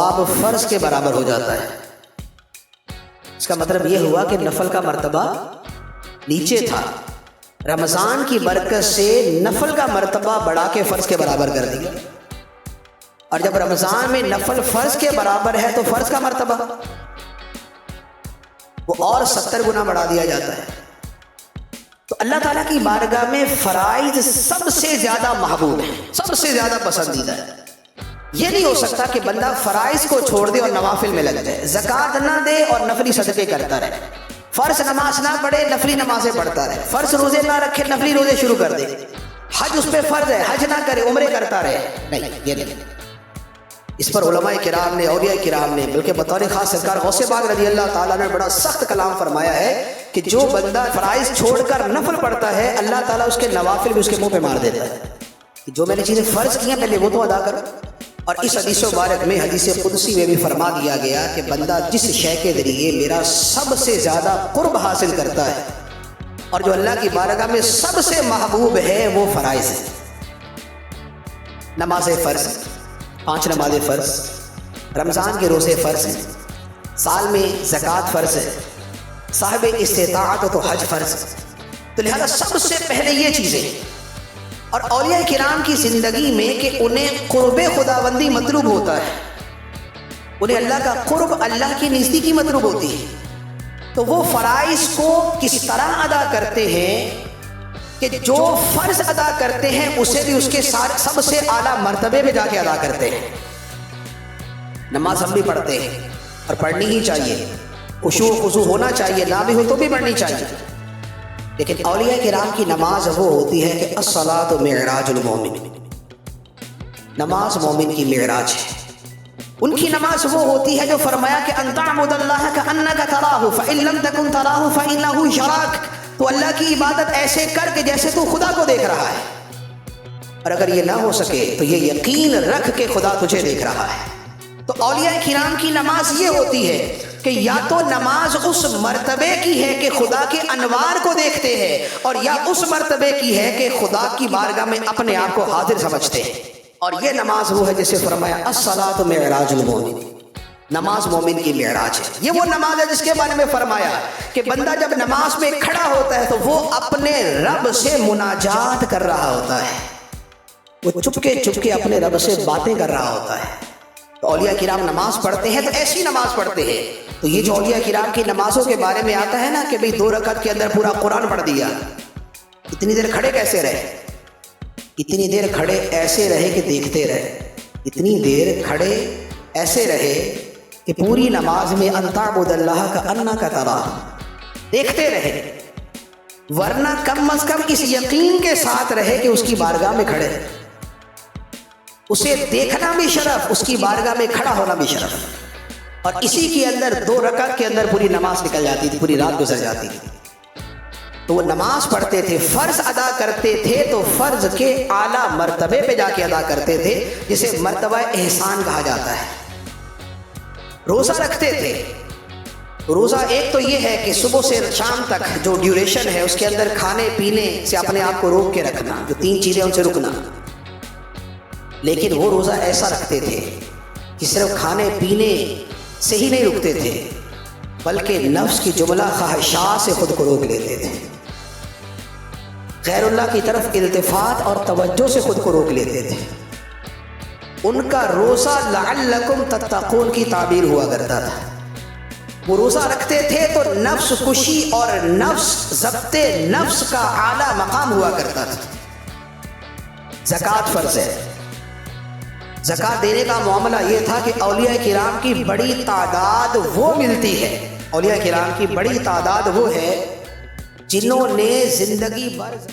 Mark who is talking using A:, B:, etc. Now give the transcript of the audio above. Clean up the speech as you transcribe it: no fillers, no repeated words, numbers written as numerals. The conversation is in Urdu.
A: ثواب فرض کے برابر ہو جاتا ہے۔ اس کا مطلب یہ ہوا کہ نفل کا مرتبہ نیچے تھا، رمضان کی برکت سے نفل کا مرتبہ بڑھا کے فرض کے برابر کر دیا، اور جب رمضان میں نفل فرض کے برابر ہے تو فرض کا مرتبہ وہ اور 70 گنا بڑھا دیا جاتا ہے۔ تو اللہ تعالیٰ کی بارگاہ میں فرائض سب سے زیادہ محبوب ہے، سب سے زیادہ پسندیدہ ہے۔ یہ نہیں ہو سکتا کہ بندہ فرائض کو چھوڑ دے اور نوافل میں لگ جائے، زکوٰۃ نہ دے اور نفلی صدقے کرتا رہے، فرض نماز نہ پڑھے نفلی نمازیں پڑھتا رہے، فرض روزے نہ رکھے نفلی روزے شروع کر دے، حج اس پہ فرض ہے حج نہ کرے عمرے کرتا رہے، نہیں، یہ نہیں۔ اس پر علماء کرام نے، اولیاء کرام نے، بلکہ بطور خاص سرکار غوث پاک رضی اللہ تعالیٰ نے بڑا سخت کلام فرمایا ہے کہ جو بندہ فرائض چھوڑ کر نفل پڑھتا ہے اللہ تعالیٰ اس کے نوافل بھی اس کے منہ پہ مار دیتا ہے کہ جو میں نے چیزیں فرض کی ہیں پہلے وہ تو ادا کرو۔ اور اس حدیث مبارک میں، حدیث قدسی میں بھی فرما دیا گیا کہ بندہ جس شے کے ذریعے میرا سب سے زیادہ قرب حاصل کرتا ہے اور جو اللہ کی بارگاہ میں سب سے محبوب ہے وہ فرائض ہے۔ نماز فرض، 5 نمازیں فرض، رمضان کے روزے فرض ہیں، سال میں زکوٰۃ فرض ہے، صاحب استطاعت ہو تو حج فرض ہے۔ تو لہذا سب سے پہلے یہ چیزیں، اور اولیاء کرام کی زندگی میں کہ انہیں قرب خداوندی مطلوب ہوتا ہے، انہیں اللہ کا قرب، اللہ کی نزدیکی مطلوب ہوتی ہے، تو وہ فرائض کو کس طرح ادا کرتے ہیں کہ جو فرض ادا کرتے ہیں اسے بھی اس کے ساتھ سب سے اعلیٰ مرتبے میں جا کے ادا کرتے ہیں۔ نماز ہم بھی پڑھتے ہیں اور پڑھنی ہی چاہیے، خشوع و خضوع ہونا چاہیے، نہ بھی ہو تو بھی پڑھنی چاہیے، لیکن اولیاء کرام کی نماز وہ ہوتی ہے کہ الصلاۃ معراج المومن، نماز مومن کی معراج ہے۔ ان کی نماز وہ ہوتی ہے جو فرمایا کہ ان تعبد اللہ کأنک تراہ فإن لم تکن تراہ فإنہ یراک، تو اللہ کی عبادت ایسے کر کے جیسے تو خدا کو دیکھ رہا ہے، اور اگر یہ نہ ہو سکے تو یہ یقین رکھ کے خدا تجھے دیکھ رہا ہے۔ تو اولیاء کرام کی نماز یہ ہوتی ہے کہ یا تو نماز اس مرتبے کی ہے کہ خدا کے انوار کو دیکھتے ہیں، اور یا اس مرتبے کی ہے کہ خدا کی بارگاہ میں اپنے آپ کو حاضر سمجھتے ہیں، اور یہ نماز وہ ہے جسے فرمایا الصلاۃ معراج المومن، نماز مومن کی معراج ہے۔ یہ وہ نماز ہے جس کے بارے میں فرمایا کہ بندہ جب نماز میں کھڑا ہوتا ہے تو وہ اپنے رب سے مناجات کر رہا ہوتا ہے، وہ چپکے چپکے اپنے رب سے باتیں کر رہا ہوتا ہے۔ تو اولیاء کرام نماز پڑھتے ہیں تو ایسی نماز پڑھتے ہیں۔ تو یہ جو اولیاء کرام کی نمازوں کے بارے میں آتا ہے نا کہ بھئی 2 رکعت کے اندر پورا قرآن پڑھ دیا، اتنی دیر کھڑے کیسے رہے؟ اتنی دیر کھڑے ایسے رہے کہ دیکھتے رہے، اتنی دیر کھڑے ایسے رہے کہ پوری نماز میں ان تعبد اللہ کأنک تراہ، دیکھتے رہے، ورنہ کم از کم اس یقین کے ساتھ رہے کہ اس کی بارگاہ میں کھڑے، اسے دیکھنا بھی شرف، اس کی بارگاہ میں کھڑا ہونا بھی شرف، اور اسی کے اندر 2 رکعت کے اندر پوری نماز نکل جاتی تھی، پوری رات گزر جاتی تھی۔ تو وہ نماز پڑھتے تھے، فرض ادا کرتے تھے تو فرض کے اعلیٰ مرتبے پہ جا کے ادا کرتے تھے جسے مرتبہ احسان کہا جاتا ہے۔ روزہ رکھتے تھے، روزہ ایک تو یہ ہے کہ صبح سے شام تک جو ڈیوریشن ہے اس کے اندر کھانے پینے سے اپنے آپ کو روک کے رکھنا، جو 3 چیزیں ان سے رکنا، لیکن وہ روزہ ایسا رکھتے تھے کہ صرف کھانے پینے سے ہی نہیں رکتے تھے بلکہ نفس کی جملہ خواہشات سے خود کو روک لیتے تھے، غیر اللہ کی طرف التفات اور توجہ سے خود کو روک لیتے تھے۔ ان کا روزہ لعلکم تتقون کی تعبیر ہوا کرتا تھا۔ وہ روزہ رکھتے تھے تو نفس کشی اور نفس ضبط نفس کا اعلیٰ مقام ہوا کرتا تھا۔ زکوٰۃ فرض ہے، زکوٰۃ دینے کا معاملہ یہ تھا کہ اولیاء کرام کی بڑی تعداد وہ ملتی ہے، اولیاء کرام کی بڑی تعداد وہ ہے جنہوں نے زندگی بھر